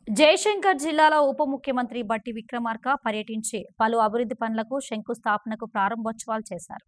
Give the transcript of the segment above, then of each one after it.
జయశంకర్ జిల్లాలో ఉప ముఖ్యమంత్రి బట్టి విక్రమార్క పర్యటించి పలు అభివృద్ధి పనులకు శంకుస్థాపనకు ప్రారంభోత్సవాలు చేశారు.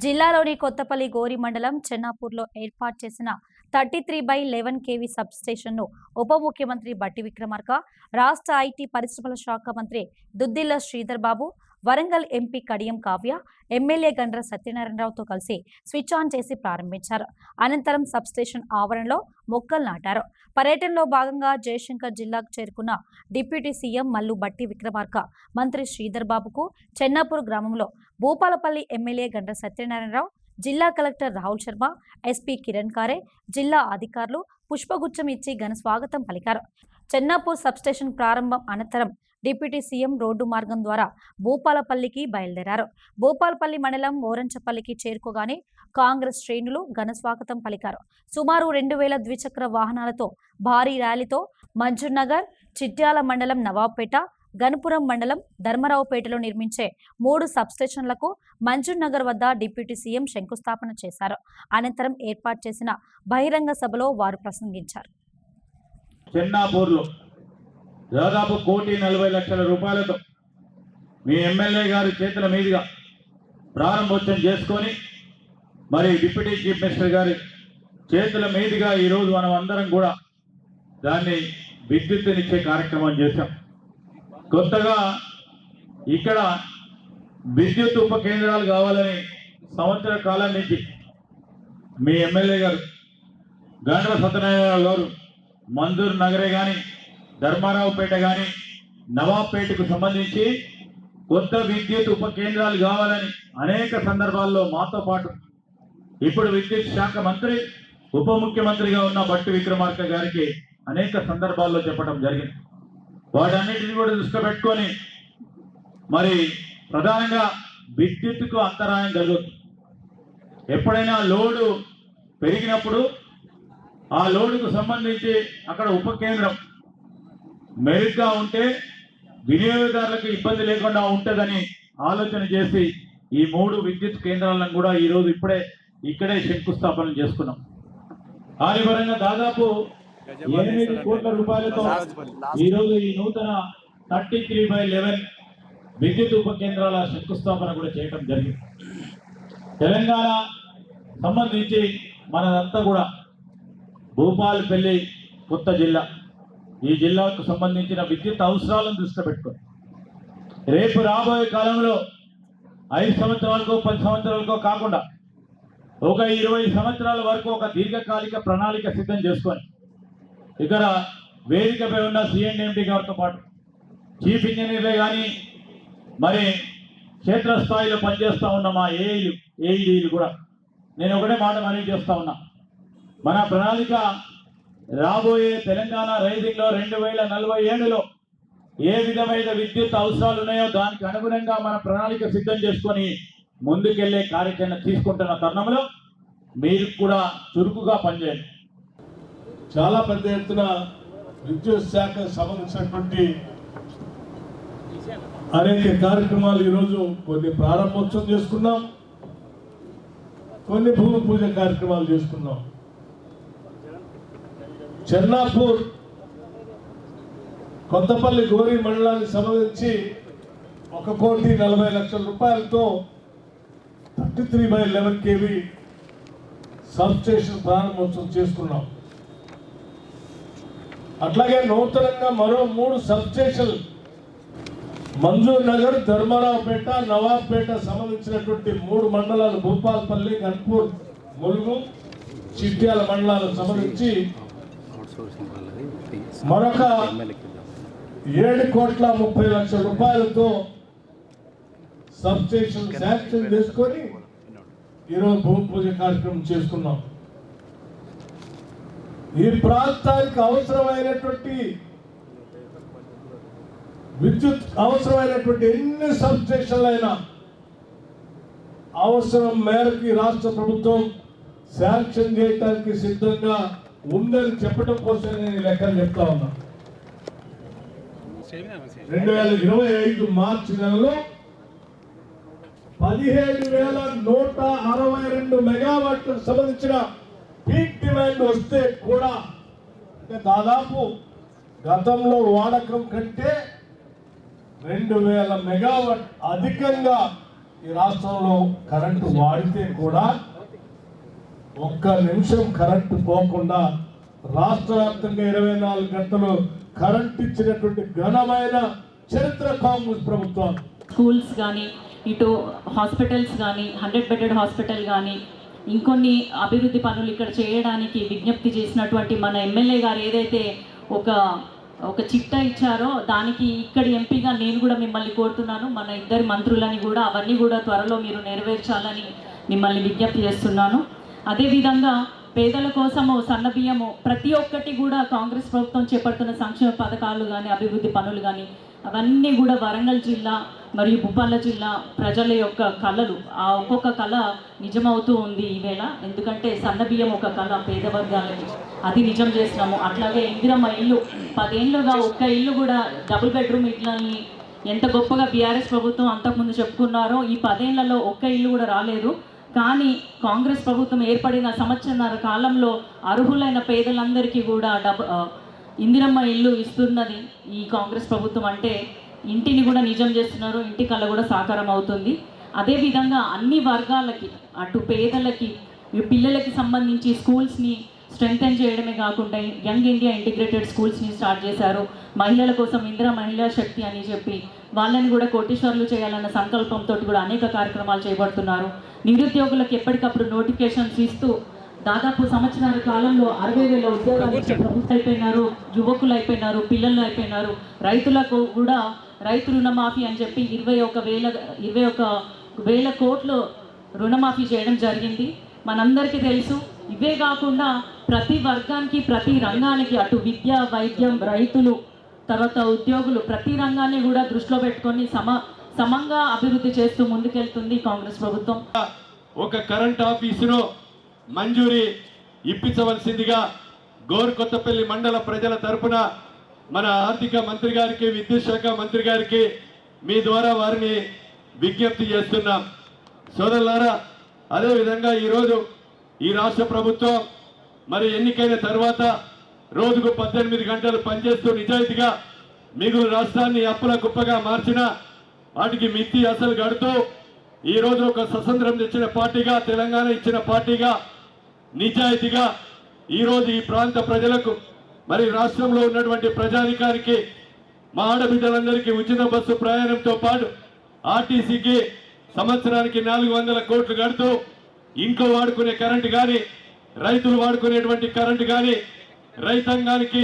జిల్లాలోని కొత్తపల్లి గోరి మండలం చెన్నాపూర్లో ఏర్పాటు చేసిన 33/11 kV సబ్ స్టేషన్ను ఉప ముఖ్యమంత్రి బట్టి విక్రమార్క, రాష్ట్ర ఐటీ పరిశ్రమల శాఖ మంత్రి దుద్దిల్ల శ్రీధర్ బాబు, వరంగల్ ఎంపీ కడియం కావ్య, ఎమ్మెల్యే గండ్ర సత్యనారాయణరావుతో కలిసి స్విచ్ ఆన్ చేసి ప్రారంభించారు. అనంతరం సబ్ స్టేషన్ ఆవరణలో మొక్కలు నాటారు. పర్యటనలో భాగంగా జయశంకర్ జిల్లాకు చేరుకున్న డిప్యూటీ సీఎం మల్లు బట్టి విక్రమార్క మంత్రి శ్రీధర్ బాబుకు చెన్నాపూర్ గ్రామంలో భూపాలపల్లి ఎమ్మెల్యే గండ్ర సత్యనారాయణరావు, జిల్లా కలెక్టర్ రాహుల్ శర్మ, ఎస్పీ కిరణ్ కారే, జిల్లా అధికారులు పుష్పగుచ్చం ఇచ్చి ఘన స్వాగతం పలికారు. చెన్నాపూర్ సబ్స్టేషన్ ప్రారంభం అనంతరం డిప్యూటీ సీఎం రోడ్డు మార్గం ద్వారా భూపాలపల్లికి బయలుదేరారు. భూపాలపల్లి మండలం ఓరంచపల్లికి చేరుకోగానే కాంగ్రెస్ శ్రేణులు ఘన స్వాగతం పలికారు. సుమారు 2000 ద్విచక్ర వాహనాలతో భారీ ర్యాలీతో మంజూర్నగర్, చిట్యాల మండలం నవాబ్పేట, గణపురం మండలం ధర్మరావుపేటలో నిర్మించే 3 సబ్స్టేషన్లకు మంజూర్నగర్ వద్ద డిప్యూటీ సీఎం శంకుస్థాపన చేశారు. అనంతరం ఏర్పాటు చేసిన బహిరంగ సభలో వారు ప్రసంగించారు. చెన్నాపూర్లో దాదాపు 1,40,00,000 రూపాయలతో మీ ఎమ్మెల్యే గారి చేతుల మీదుగా ప్రారంభోత్సవం చేసుకొని మరి డిప్యూటీ చీఫ్ మినిస్టర్ గారి చేతుల మీదుగా ఈరోజు మనం అందరం కూడా దాన్ని విద్యుత్తునిచ్చే కార్యక్రమం చేశాం. కొత్తగా ఇక్కడ విద్యుత్ ఉప కేంద్రాలు కావాలని సంవత్సర కాలం నుంచి మీ ఎమ్మెల్యే గారు గండ్ర సత్యనారాయణ గారు మంజూర్ నగరే కానీ, ధర్మారావుపేట కానీ, నవాబ్పేటకు సంబంధించి కొత్త విద్యుత్ ఉప కేంద్రాలు కావాలని అనేక సందర్భాల్లో మాతో పాటు ఇప్పుడు విద్యుత్ శాఖ మంత్రి ఉప ముఖ్యమంత్రిగా ఉన్న బట్టి విక్రమార్క గారికి అనేక సందర్భాల్లో చెప్పడం జరిగింది. వాటన్నిటిని కూడా దృష్టిలో పెట్టుకొని మరి ప్రధానంగా విద్యుత్తుకు అంతరాయం జరుగుతుంది. ఎప్పుడైనా లోడు పెరిగినప్పుడు ఆ లోడుకు సంబంధించి అక్కడ ఉప కేంద్రం మెరుగ్గా ఉంటే వినియోగదారులకు ఇబ్బంది లేకుండా ఉంటుందని ఆలోచన చేసి ఈ 3 విద్యుత్ కేంద్రాలను కూడా ఈరోజు ఇక్కడే శంకుస్థాపన చేసుకున్నాం. ఆదిపరంగా దాదాపు 8 కోట్ల రూపాయలతో ఈరోజు ఈ నూతన 33/11 విద్యుత్ ఉప కేంద్రాల శంకుస్థాపన కూడా చేయడం జరిగింది. తెలంగాణ సంబంధించి మనదంతా కూడా భూపాలపల్లి కొత్త జిల్లా, ఈ జిల్లాకు సంబంధించిన విద్యుత్ అవసరాలను దృష్టిలో పెట్టుకొని రేపు రాబోయే కాలంలో 5 సంవత్సరాలకో 10 సంవత్సరాలకో కాకుండా ఒక 20 సంవత్సరాల వరకు ఒక దీర్ఘకాలిక ప్రణాళిక సిద్ధం చేసుకొని ఇక్కడ వేదికపై ఉన్న సిఎండి గారితో పాటు చీఫ్ ఇంజనీర్లే కానీ మరి క్షేత్రస్థాయిలో పనిచేస్తూ ఉన్న మా ఏఈడీలు కూడా నేను ఒకటే మాట మనవి చేస్తూ ఉన్నా. మన ప్రణాళిక రాబోయే తెలంగాణ రైజింగ్లో 2047లో ఏ విధమైన విద్యుత్ అవసరాలు ఉన్నాయో దానికి అనుగుణంగా మన ప్రణాళిక సిద్ధం చేసుకొని ముందుకెళ్లే కార్యాచరణ తీసుకుంటున్న తరుణంలో మీరు కూడా చురుకుగా పనిచేయండి. చాలా పెద్ద ఎత్తున విద్యుత్ శాఖకు సంబంధించినటువంటి అనేక కార్యక్రమాలు ఈరోజు కొన్ని ప్రారంభోత్సవం చేసుకున్నాం, కొన్ని భూమి పూజ కార్యక్రమాలు చేసుకున్నాం. చెన్నాపూర్ కొత్తపల్లి గోరి మండలానికి సంబంధించి 1,40,00,000 రూపాయలతో 33/11 kV సబ్ స్టేషన్ ప్రారంభోత్సవం చేసుకున్నాం. అట్లాగే నూతనంగా మరో 3 సబ్ స్టేషన్లు మంజూర్ నగర్, ధర్మారావుపేట, నవాబ్పేట సంబంధించినటువంటి 3 మండలాలు భూపాలపల్లి, గన్పూర్, ములుగు, చిట్యాల మండలాలకు సంబంధించి మరొక 7,30,00,000 రూపాయలతో సబ్ స్టేషన్ శాంక్షన్ చేసుకొని ఈరోజు భూమి పూజ కార్యక్రమం చేసుకున్నాం. ఈ ప్రాంతానికి అవసరమైనటువంటి విద్యుత్ అవసరమైనటువంటి ఎన్ని సబ్ స్టేషన్లు అయినా అవసరం మేరకు రాష్ట్ర ప్రభుత్వం శాంక్షన్ చేయడానికి సిద్ధంగా ఉందని చెప్పడం కోసం నేను లెక్కలు చెప్తా ఉన్నా. 2025 మార్చి నెలలో 17,162 మెగావాట్లకు సంబంధించిన పీక్ డిమాండ్ వస్తే కూడా అంటే దాదాపు గతంలో వాడకం కంటే 2000 మెగావాట్ అధికంగా ఈ రాష్ట్రంలో కరెంటు వాడితే కూడా ఒక్క నిమిషం కరెంటు పోకుండా రాష్ట్ర వ్యాప్తంగా 24 గంటలు కరెంట్ ఇచ్చినటువంటి ఘనమైన చరిత్ర కాంగ్రెస్ ప్రభుత్వం. స్కూల్స్ కానీ ఇటు హాస్పిటల్స్ కానీ 100 బెడెడ్ హాస్పిటల్ కానీ ఇంకొన్ని అభివృద్ధి పనులు ఇక్కడ చేయడానికి విజ్ఞప్తి చేసినటువంటి మన ఎమ్మెల్యే గారు ఏదైతే ఒక చిట్టా ఇచ్చారో దానికి ఇక్కడి ఎంపీగా నేను కూడా మిమ్మల్ని కోరుతున్నాను, మన ఇద్దరి మంత్రులని కూడా అవన్నీ కూడా త్వరలో మీరు నెరవేర్చాలని మిమ్మల్ని విజ్ఞప్తి చేస్తున్నాను. అదేవిధంగా పేదల కోసము సన్నబియ్యము ప్రతి ఒక్కటి కూడా కాంగ్రెస్ ప్రభుత్వం చేపడుతున్న సంక్షేమ పథకాలు కానీ అభివృద్ధి పనులు కానీ అవన్నీ కూడా వరంగల్ జిల్లా మరియు భూపాల జిల్లా ప్రజల యొక్క కళలు, ఆ ఒక్కొక్క కళ నిజమవుతూ ఉంది ఈవేళ. ఎందుకంటే సన్నబియ్యం ఒక కళ పేద వర్గాలకి, అది నిజం చేసినాము. అట్లాగే ఇందిరమ్మ ఇల్లు 10 ఏళ్ళుగా ఒక్క ఇల్లు కూడా డబుల్ బెడ్రూమ్ ఇళ్ళని ఎంత గొప్పగా బీఆర్ఎస్ ప్రభుత్వం అంతకుముందు చెప్పుకున్నారో ఈ 10 ఏళ్లలో ఒక్క ఇల్లు కూడా రాలేదు. కానీ కాంగ్రెస్ ప్రభుత్వం ఏర్పడిన సంవత్సరాల కాలంలో అర్హులైన పేదలందరికీ కూడా ఇందిరమ్మ ఇల్లు ఇస్తున్నది ఈ కాంగ్రెస్ ప్రభుత్వం. అంటే ఇంటిని కూడా నిజం చేస్తున్నారు, ఇంటి కళ కూడా సాకారం అవుతుంది. అదేవిధంగా అన్ని వర్గాలకి, అటు పేదలకి, పిల్లలకి సంబంధించి స్కూల్స్ని స్ట్రెంగ్తెన్ చేయడమే కాకుండా యంగ్ ఇండియా ఇంటిగ్రేటెడ్ స్కూల్స్ని స్టార్ట్ చేశారు. మహిళల కోసం ఇందిరా మహిళా శక్తి అని చెప్పి వాళ్ళని కూడా కోటీశ్వర్లు చేయాలన్న సంకల్పంతో కూడా అనేక కార్యక్రమాలు చేపడుతున్నారు. నిరుద్యోగులకు ఎప్పటికప్పుడు నోటిఫికేషన్స్ ఇస్తూ దాదాపు సంవత్సరాల కాలంలో 60,000 ఉద్యోగాలు ప్రభుత్వం అయిపోయినారు, యువకులు అయిపోయినారు, పిల్లలు అయిపోయినారు. రైతులకు కూడా రైతు రుణమాఫీ అని చెప్పి 21,000 కోట్లు రుణమాఫీ చేయడం జరిగింది. మనందరికీ తెలుసు. ఇవే కాకుండా ప్రతి వర్గానికి, ప్రతి రంగానికి, అటు విద్య, వైద్యం, రైతులు, తర్వాత ఉద్యోగులు, ప్రతి రంగాన్ని కూడా దృష్టిలో పెట్టుకొని సమంగా అభివృద్ధి చేస్తూ ముందుకెళ్తుంది కాంగ్రెస్ ప్రభుత్వం. ఒక కరెంట్ ఆఫీసును మంజూరీ ఇప్పించవలసిందిగా గోరుకొత్తపల్లి మండల ప్రజల తరపున మన ఆర్థిక మంత్రి గారికి, విద్యుత్ శాఖ మంత్రి గారికి మీ ద్వారా వారిని విజ్ఞప్తి చేస్తున్నాం. సోదరులారా, అదేవిధంగా ఈరోజు ఈ రాష్ట్ర ప్రభుత్వం మరి ఎన్నికైన తర్వాత రోజుకు 18 గంటలు పనిచేస్తూ నిజాయితీగా మిగులు రాష్ట్రాన్ని అప్పుల కుప్పగా మార్చిన వాటికి మిత్తి అసలు గడుతూ ఈరోజు ఒక స్వతంత్రం తెచ్చిన పార్టీగా, తెలంగాణ ఇచ్చిన పార్టీగా నిజాయితీగా ఈరోజు ఈ ప్రాంత ప్రజలకు మరి రాష్ట్రంలో ఉన్నటువంటి ప్రజానికానికి, మా ఆడబిడ్డలందరికీ ఉచిత బస్సు ప్రయాణంతో పాటు ఆర్టీసీకి సంవత్సరానికి 400 కోట్లు కడుతూ ఇంట్లో వాడుకునే కరెంటు కానీ, రైతులు వాడుకునేటువంటి కరెంటు కానీ, రైతాంగానికి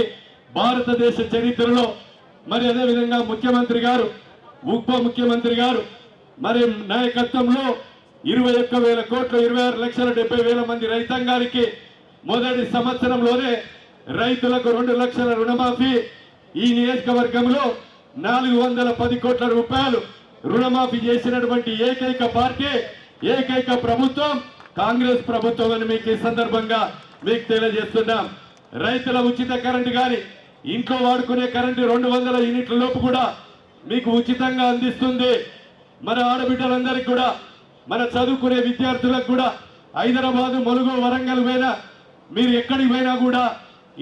భారతదేశ చరిత్రలో మరి అదేవిధంగా ముఖ్యమంత్రి గారు, ఉప ముఖ్యమంత్రి గారు మరి నాయకత్వంలో 21,000 కోట్లు, 26,70,000 మంది రైతాంగానికి మొదటి సంవత్సరంలోనే రైతులకు 2 లక్షల రుణమాఫీ, ఈ నియోజకవర్గంలో 410 కోట్ల రూపాయలు రుణమాఫీ చేసినటువంటి ఏకైక పార్టీ, ఏకైక ప్రభుత్వం కాంగ్రెస్ ప్రభుత్వం అని మీకు ఈ సందర్భంగా మీకు తెలియజేస్తున్నాం. రైతుల ఉచిత కరెంటు కానీ, ఇంట్లో వాడుకునే కరెంటు 200 యూనిట్ల లోపు కూడా మీకు ఉచితంగా అందిస్తుంది. మన ఆడబిడ్డలందరికీ కూడా, మన చదువుకునే విద్యార్థులకు కూడా హైదరాబాదు, ములుగు, వరంగల్ పోయినా మీరు ఎక్కడికి పోయినా కూడా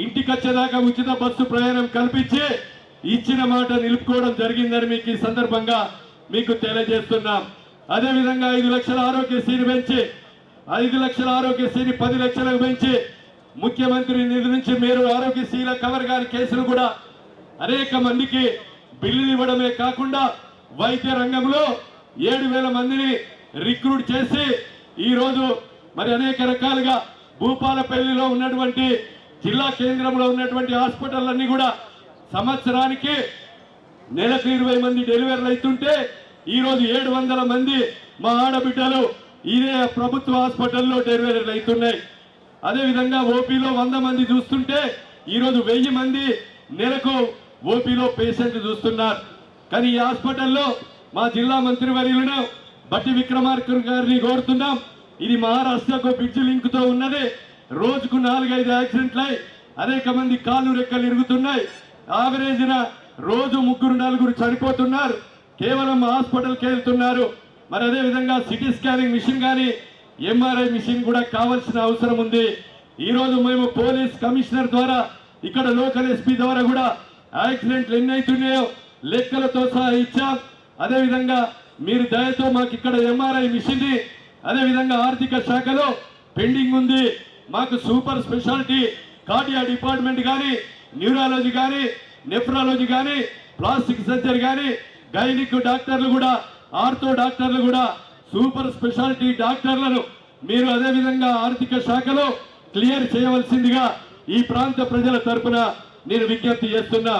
ఇంటికి వచ్చేదాకా ఉచిత బస్సు ప్రయాణం కల్పించి ఇచ్చిన మాట నిలుపుకోవడం జరిగిందని మీకు ఈ సందర్భంగా మీకు తెలియజేస్తున్నాం. అదేవిధంగా 5 లక్షల ఆరోగ్యశ్రీని పెంచి 5 లక్షల ఆరోగ్యశ్రీని 10 లక్షలకు పెంచి ముఖ్యమంత్రి నిధి నుంచి మీరు ఆరోగ్యశ్రీల కవర్ గారి కేసులు కూడా అనేక మందికి బిల్లులు ఇవ్వడమే కాకుండా వైద్య రంగంలో 7,000 మందిని రిక్రూట్ చేసి ఈరోజు మరి అనేక రకాలుగా భూపాలపల్లిలో ఉన్నటువంటి జిల్లా కేంద్రంలో ఉన్నటువంటి హాస్పిటల్లన్నీ కూడా సంవత్సరానికి నెలకు 20 మంది డెలివరీలు అవుతుంటే ఈరోజు 700 మంది మా ఆడబిడ్డలు ఇదే ప్రభుత్వ హాస్పిటల్లో డెలివరీలు అవుతున్నాయి. అదేవిధంగా ఓపీలో 100 మంది చూస్తుంటే ఈరోజు 1000 మంది నెలకు ఓపీలో పేషెంట్లు చూస్తున్నారు. కానీ ఈ హాస్పిటల్లో మా జిల్లా మంత్రివర్యులను బట్టి విక్రమార్క గారిని కోరుతున్నాం. ఇది మహారాష్ట్రకు బ్రిడ్జ్ లింక్తో ఉన్నది. రోజుకు 4-5 యాక్సిడెంట్లు అనేక మంది కాళ్ళు రెక్కలు ఇరుగుతున్నాయి. యావరేజ్న రోజు 3-4 చనిపోతున్నారు. కేవలం హాస్పిటల్కి వెళ్తున్నారు. మరి అదేవిధంగా సిటీ స్కానింగ్ మిషన్ కానీ, ఎంఆర్ఐ మిషన్ కూడా కావాల్సిన అవసరం ఉంది. ఈరోజు మేము పోలీస్ కమిషనర్ ద్వారా, ఇక్కడ లోకల్ ఎస్పీ ద్వారా కూడా యాక్సిడెంట్లు ఎన్ని అవుతున్నాయో లెక్కలతో సహా ఇచ్చాం. అదేవిధంగా మీరు దయతో మాకు ఇక్కడ ఎంఆర్ఐ మిషన్ ని అదేవిధంగా ఆర్థిక శాఖలో పెండింగ్ ఉంది. మాకు సూపర్ స్పెషాలిటీ కార్డియా డిపార్ట్మెంట్ కానీ, న్యూరాలజీ కానీ, నెఫ్రాలజీ కానీ, ప్లాస్టిక్ సర్జరీ కానీ, గైనిక్ డాక్టర్లు కూడా, ఆర్థో డాక్టర్లు కూడా, సూపర్ స్పెషాలిటీ డాక్టర్లను మీరు అదేవిధంగా ఆర్థిక శాఖలో క్లియర్ చేయవలసిందిగా ఈ ప్రాంత ప్రజల తరపున నేను విజ్ఞప్తి చేస్తున్నా.